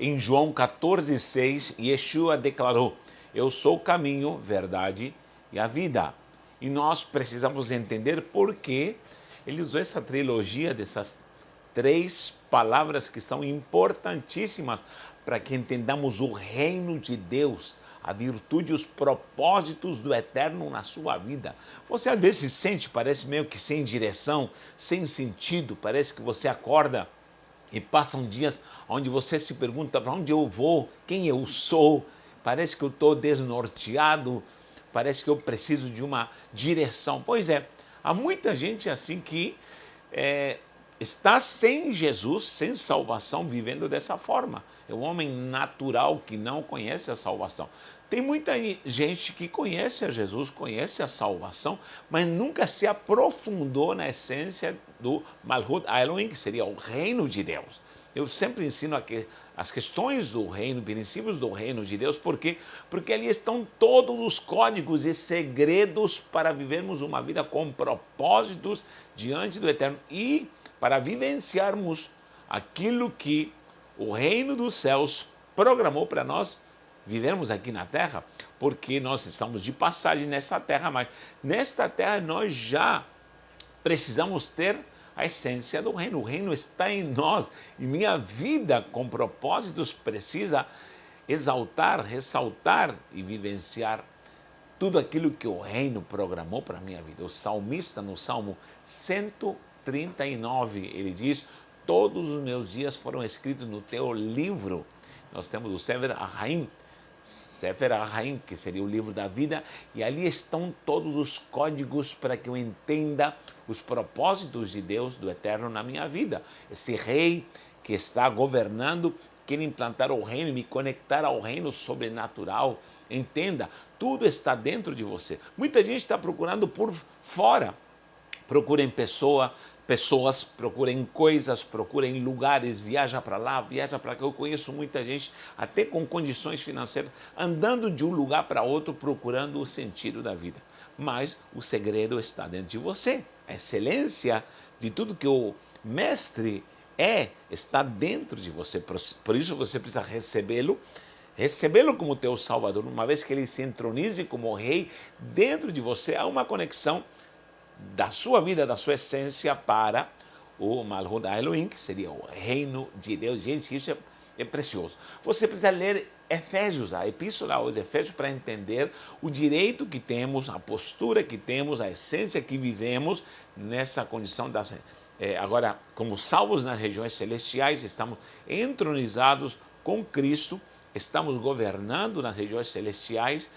Em João 14,6, Yeshua declarou: eu sou o caminho, verdade e a vida. E nós precisamos entender por que ele usou essa trilogia dessas três palavras que são importantíssimas para que entendamos o reino de Deus, a virtude e os propósitos do eterno na sua vida. Você às vezes se sente, parece meio que sem direção, sem sentido, parece que você acorda e passam dias onde você se pergunta para onde eu vou, quem eu sou, parece que eu estou desnorteado, parece que eu preciso de uma direção. Pois é, há muita gente assim que está sem Jesus, sem salvação, vivendo dessa forma. É um homem natural que não conhece a salvação. Tem muita gente que conhece a Jesus, conhece a salvação, mas nunca se aprofundou na essência do Malhut Elohim, que seria o reino de Deus. Eu sempre ensino aqui as questões do reino, princípios do reino de Deus, por quê? Porque ali estão todos os códigos e segredos para vivermos uma vida com propósitos diante do Eterno e para vivenciarmos aquilo que o reino dos céus programou para nós vivermos aqui na terra, porque nós estamos de passagem nessa terra, mas nesta terra nós já precisamos ter a essência do reino. O reino está em nós e minha vida com propósitos precisa exaltar, ressaltar e vivenciar tudo aquilo que o reino programou para a minha vida. O salmista, no Salmo 139, ele diz: todos os meus dias foram escritos no teu livro. Nós temos o Sefer HaHaim, que seria o livro da vida, e ali estão todos os códigos para que eu entenda os propósitos de Deus, do Eterno na minha vida. Esse rei que está governando, quer implantar o reino, me conectar ao reino sobrenatural. Entenda, tudo está dentro de você. Muita gente está procurando por fora. Procurem pessoas, procurem coisas, procurem lugares, viaja para lá, viaja para cá. Eu conheço muita gente, até com condições financeiras, andando de um lugar para outro, procurando o sentido da vida. Mas o segredo está dentro de você. A excelência de tudo que o mestre está dentro de você. Por isso você precisa recebê-lo como teu Salvador. Uma vez que ele se entronize como rei, dentro de você há uma conexão da sua vida, da sua essência para o Malhut Elohim, que seria o reino de Deus. Gente, isso é precioso. Você precisa ler Efésios, a epístola aos Efésios, para entender o direito que temos, a postura que temos, a essência que vivemos nessa condição agora, como salvos nas regiões celestiais, estamos entronizados com Cristo, estamos governando nas regiões celestiais,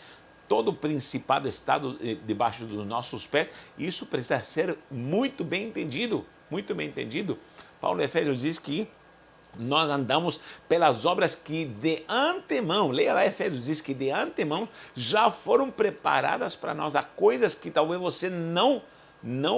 todo o principado está debaixo dos nossos pés. Isso precisa ser muito bem entendido, muito bem entendido. Paulo Efésios diz que nós andamos pelas obras que de antemão, leia lá Efésios, diz que de antemão já foram preparadas para nós. Há coisas que talvez você não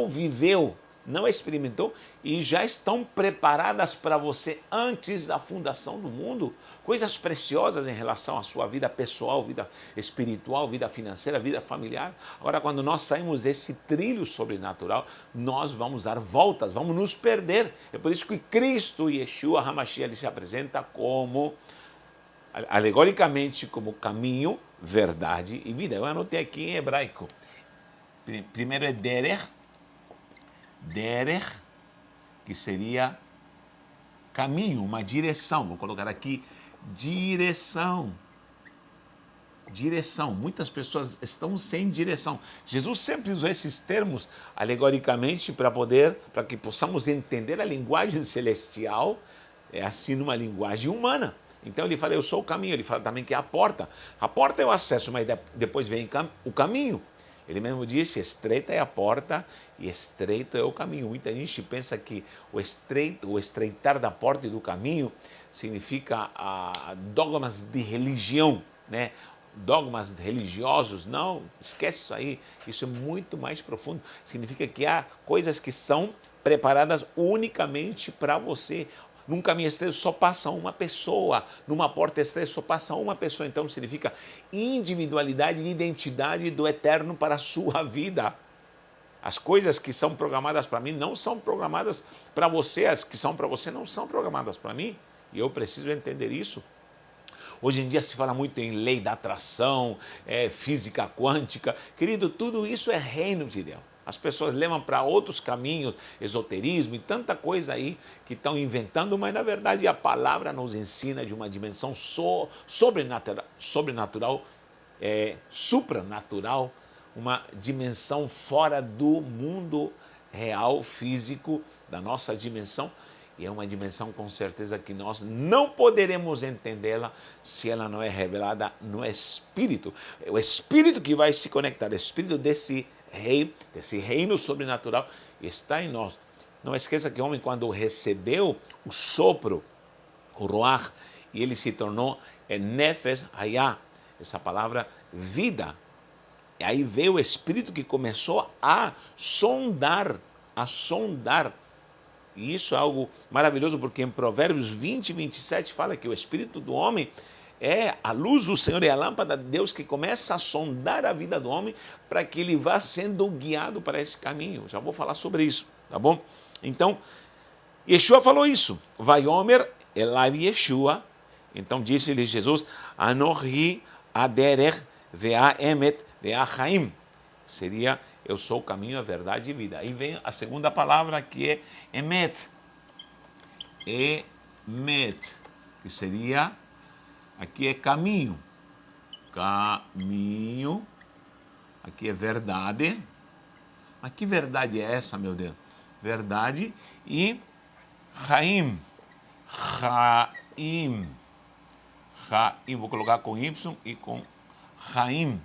viveu, não experimentou e já estão preparadas para você antes da fundação do mundo. Coisas preciosas em relação à sua vida pessoal, vida espiritual, vida financeira, vida familiar. Agora, quando nós saímos desse trilho sobrenatural, nós vamos dar voltas, vamos nos perder. É por isso que Cristo, Yeshua HaMashiach, ele se apresenta como, alegoricamente, como caminho, verdade e vida. Eu anotei aqui em hebraico. Primeiro é Derech, que seria caminho, uma direção. Vou colocar aqui direção. Direção. Muitas pessoas estão sem direção. Jesus sempre usou esses termos alegoricamente para que possamos entender a linguagem celestial, assim numa linguagem humana. Então ele fala, eu sou o caminho. Ele fala também que é a porta. A porta é o acesso, mas depois vem o caminho. Ele mesmo disse, estreita é a porta e estreito é o caminho. Muita gente pensa que o estreitar da porta e do caminho significa dogmas de religião, né? Dogmas religiosos. Não, esquece isso aí. Isso é muito mais profundo. Significa que há coisas que são preparadas unicamente para você. Num caminho estreito só passa uma pessoa, numa porta estreita só passa uma pessoa. Então significa individualidade e identidade do eterno para a sua vida. As coisas que são programadas para mim não são programadas para você, as que são para você não são programadas para mim. E eu preciso entender isso. Hoje em dia se fala muito em lei da atração, física quântica. Querido, tudo isso é reino de Deus. As pessoas levam para outros caminhos, esoterismo e tanta coisa aí que estão inventando, mas na verdade a palavra nos ensina de uma dimensão sobrenatural, supranatural, uma dimensão fora do mundo real, físico, da nossa dimensão. E é uma dimensão com certeza que nós não poderemos entendê-la se ela não é revelada no Espírito. É o Espírito que vai se conectar, o Espírito desse rei, desse reino sobrenatural está em nós. Não esqueça que o homem, quando recebeu o sopro, o Ruach, e ele se tornou Nefesh Hayah, essa palavra vida. E aí veio o Espírito que começou a sondar. E isso é algo maravilhoso, porque em Provérbios 20 e 27 fala que o Espírito do homem é a luz do Senhor e a lâmpada de Deus que começa a sondar a vida do homem para que ele vá sendo guiado para esse caminho. Já vou falar sobre isso, tá bom? Então, Yeshua falou isso. Vaiomer Elai Yeshua. Então disse-lhe Jesus, Anohi aderer ve'a emet ve'a chaim. Seria, eu sou o caminho, a verdade e a vida. Aí vem a segunda palavra que é emet. Emet, que seria, aqui é caminho. Caminho. Aqui é verdade. Mas que verdade é essa, meu Deus? Verdade e chaim. Chaim. Chaim, vou colocar com Y e com chaim.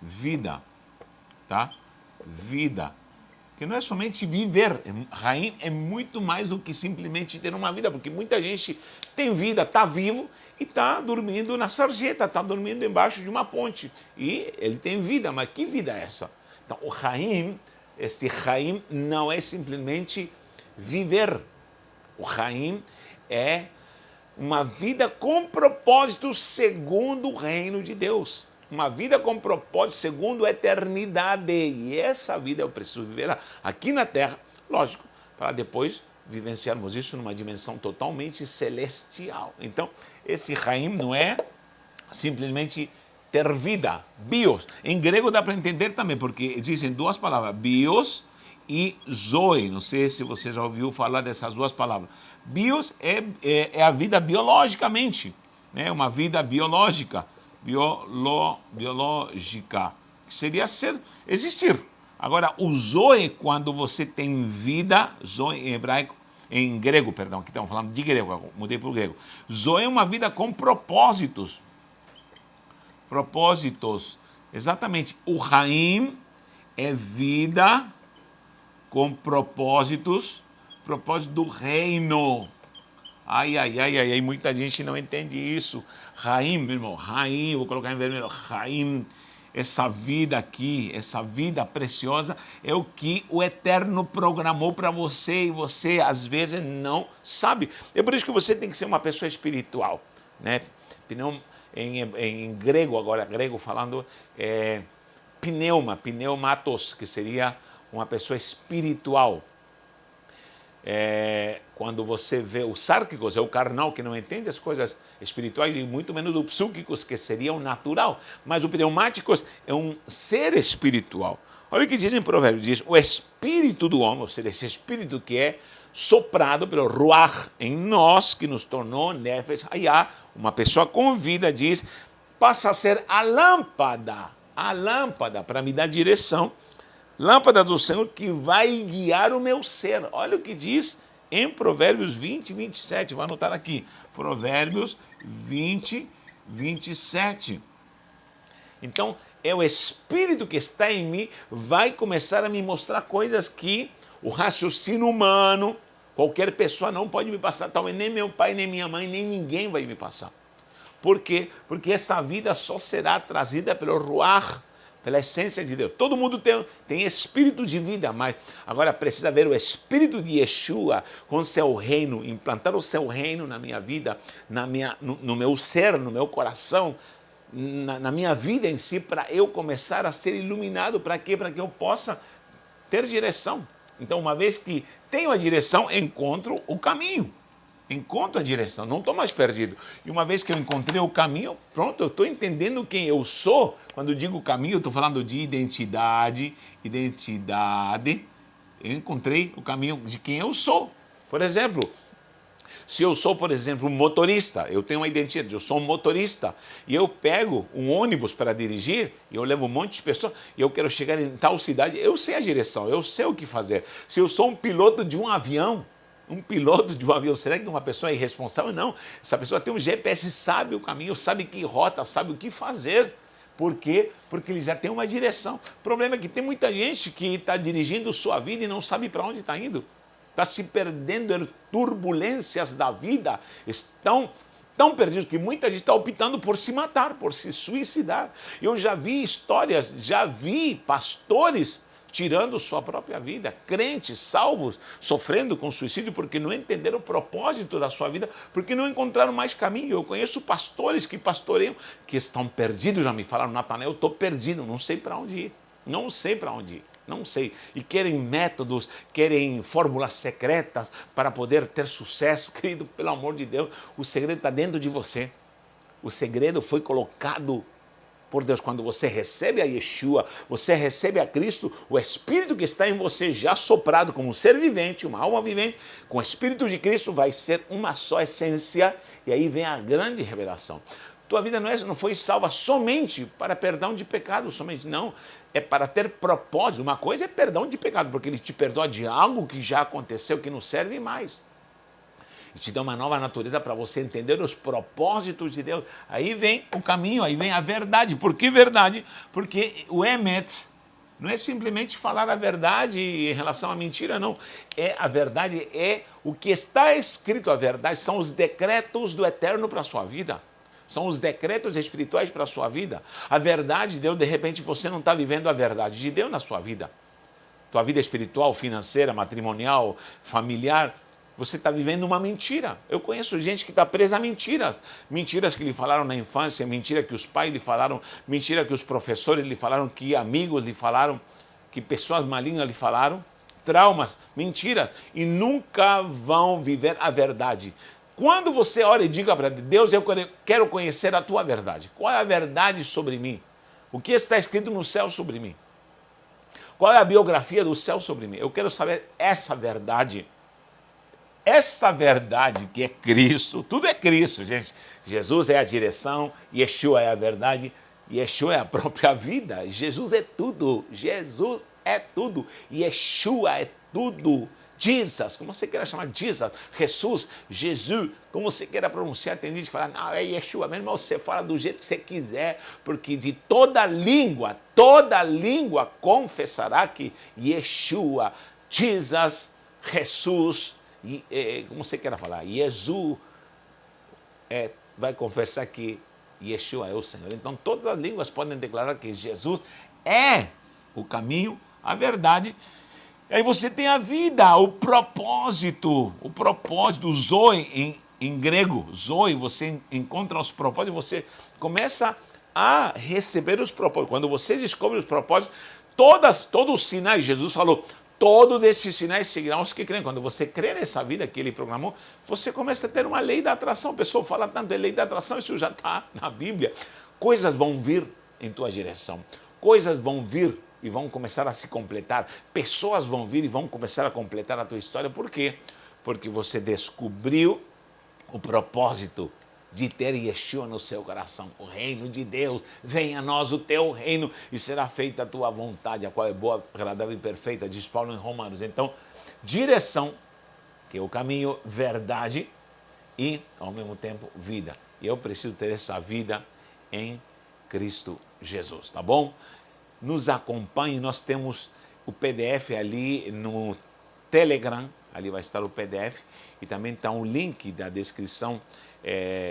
Vida. Tá? Vida. Que não é somente viver. Chaim é muito mais do que simplesmente ter uma vida, porque muita gente tem vida, está vivo e está dormindo na sarjeta, está dormindo embaixo de uma ponte. E ele tem vida, mas que vida é essa? Então, o Chaim, este Chaim não é simplesmente viver. O Chaim é uma vida com propósito segundo o reino de Deus. Uma vida com propósito segundo a eternidade. E essa vida eu preciso viver aqui na Terra, lógico, para depois vivenciarmos isso numa dimensão totalmente celestial. Então, esse Chaim não é simplesmente ter vida, bios. Em grego dá para entender também, porque existem duas palavras, bios e zoe. Não sei se você já ouviu falar dessas duas palavras. Bios é a vida biologicamente, né? Uma vida biológica. Biológica, que seria existir. Agora, o zoe, quando você tem vida, zoe em hebraico, em grego, perdão, aqui estamos falando de grego, mudei para o grego. Zoe é uma vida com propósitos. Propósitos. Exatamente. O Chaim é vida com propósitos, propósito do reino. Ai, muita gente não entende isso. Chaim, meu irmão, Chaim, vou colocar em vermelho, Chaim, essa vida aqui, essa vida preciosa, é o que o Eterno programou para você e você, às vezes, não sabe. É por isso que você tem que ser uma pessoa espiritual, né? Em grego, agora, grego falando, pneumatos, que seria uma pessoa espiritual. Quando você vê o sárquicos, é o carnal que não entende as coisas espirituais, e muito menos o psúquicos, que seria o natural. Mas o pneumáticos é um ser espiritual. Olha o que diz em Provérbios, diz, o espírito do homem, ou seja, esse espírito que é soprado pelo Ruach em nós, que nos tornou Nefesh Hayah, uma pessoa com vida, diz, passa a ser a lâmpada para me dar direção, lâmpada do Senhor que vai guiar o meu ser. Olha o que diz em Provérbios 20 e 27. Vou anotar aqui. Provérbios 20, 27. Então, é o Espírito que está em mim, vai começar a me mostrar coisas que o raciocínio humano, qualquer pessoa não pode me passar. Talvez nem meu pai, nem minha mãe, nem ninguém vai me passar. Por quê? Porque essa vida só será trazida pelo Ruach, pela essência de Deus. Todo mundo tem espírito de vida, mas agora precisa ver o espírito de Yeshua com seu reino, implantar o seu reino na minha vida, no meu ser, no meu coração, na minha vida em si, para eu começar a ser iluminado. Para quê? Para que eu possa ter direção. Então, uma vez que tenho a direção, encontro o caminho. encontro a direção, não estou mais perdido. E uma vez que eu encontrei o caminho, pronto, eu estou entendendo quem eu sou. Quando eu digo caminho, eu estou falando de identidade. Eu encontrei o caminho de quem eu sou. Por exemplo, se eu sou, por exemplo, um motorista, eu tenho uma identidade, eu sou um motorista, e eu pego um ônibus para dirigir, e eu levo um monte de pessoas, e eu quero chegar em tal cidade, eu sei a direção, eu sei o que fazer. Se eu sou um piloto de um avião, será que uma pessoa é irresponsável? Não. Essa pessoa tem um GPS, sabe o caminho, sabe que rota, sabe o que fazer. Por quê? Porque ele já tem uma direção. O problema é que tem muita gente que está dirigindo sua vida e não sabe para onde está indo. Está se perdendo em turbulências da vida. Estão tão perdidos que muita gente está optando por se matar, por se suicidar. Eu já vi histórias, já vi pastores tirando sua própria vida, crentes, salvos, sofrendo com suicídio porque não entenderam o propósito da sua vida, porque não encontraram mais caminho. Eu conheço pastores que pastoreiam, que estão perdidos, já me falaram, Natanael, eu estou perdido, não sei para onde ir, não sei para onde ir, não sei. E querem métodos, querem fórmulas secretas para poder ter sucesso. Querido, pelo amor de Deus, o segredo está dentro de você. O segredo foi colocado por Deus. Quando você recebe a Yeshua, você recebe a Cristo, o Espírito que está em você já soprado como um ser vivente, uma alma vivente, com o Espírito de Cristo vai ser uma só essência, e aí vem a grande revelação. Tua vida não foi salva somente para perdão de pecado, somente não, é para ter propósito. Uma coisa é perdão de pecado, porque ele te perdoa de algo que já aconteceu, que não serve mais. E te dá uma nova natureza para você entender os propósitos de Deus. Aí vem o caminho, aí vem a verdade. Por que verdade? Porque o Emet não é simplesmente falar a verdade em relação à mentira, não. A verdade é o que está escrito. A verdade são os decretos do Eterno para a sua vida. São os decretos espirituais para a sua vida. A verdade de Deus, de repente, você não está vivendo a verdade de Deus na sua vida. Tua vida espiritual, financeira, matrimonial, familiar, você está vivendo uma mentira. Eu conheço gente que está presa a mentiras. Mentiras que lhe falaram na infância, mentira que os pais lhe falaram, mentira que os professores lhe falaram, que amigos lhe falaram, que pessoas malignas lhe falaram. Traumas, mentiras. E nunca vão viver a verdade. Quando você ora e diga para Deus, eu quero conhecer a tua verdade. Qual é a verdade sobre mim? O que está escrito no céu sobre mim? Qual é a biografia do céu sobre mim? Eu quero saber essa verdade. Essa verdade que é Cristo, tudo é Cristo, gente. Jesus é a direção, Yeshua é a verdade, Yeshua é a própria vida. Jesus é tudo, Jesus é tudo, Yeshua é tudo. Jesus, como você queira chamar Jesus, Jesus, como você queira pronunciar, tem gente que fala, não, é Yeshua mesmo, mas você fala do jeito que você quiser, porque de toda língua confessará que Yeshua, Jesus, como você queira falar, Jesus vai confessar que Yeshua é o Senhor. Então todas as línguas podem declarar que Jesus é o caminho, a verdade. E aí você tem a vida, o propósito, o zoe em grego, zoe, você encontra os propósitos, você começa a receber os propósitos. Quando você descobre os propósitos, todos os sinais, Jesus falou, todos esses sinais seguirão os que creem. Quando você crê nessa vida que ele programou, você começa a ter uma lei da atração. A pessoa fala tanto de lei da atração, isso já está na Bíblia. Coisas vão vir em tua direção. Coisas vão vir e vão começar a se completar. Pessoas vão vir e vão começar a completar a tua história. Por quê? Porque você descobriu o propósito de ter Yeshua no seu coração, o reino de Deus. Venha a nós o teu reino e será feita a tua vontade, a qual é boa, agradável e perfeita, diz Paulo em Romanos. Então, direção, que é o caminho, verdade e, ao mesmo tempo, vida. E eu preciso ter essa vida em Cristo Jesus, tá bom? Nos acompanhe, nós temos o PDF ali no Telegram, ali vai estar o PDF, e também está um link da descrição,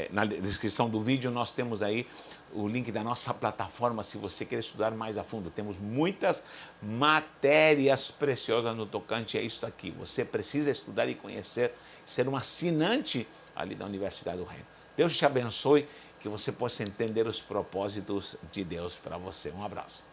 na descrição do vídeo nós temos aí o link da nossa plataforma, se você quer estudar mais a fundo. Temos muitas matérias preciosas no tocante a isso aqui. Você precisa estudar e conhecer, ser um assinante ali da Universidade do Reino. Deus te abençoe, que você possa entender os propósitos de Deus para você. Um abraço.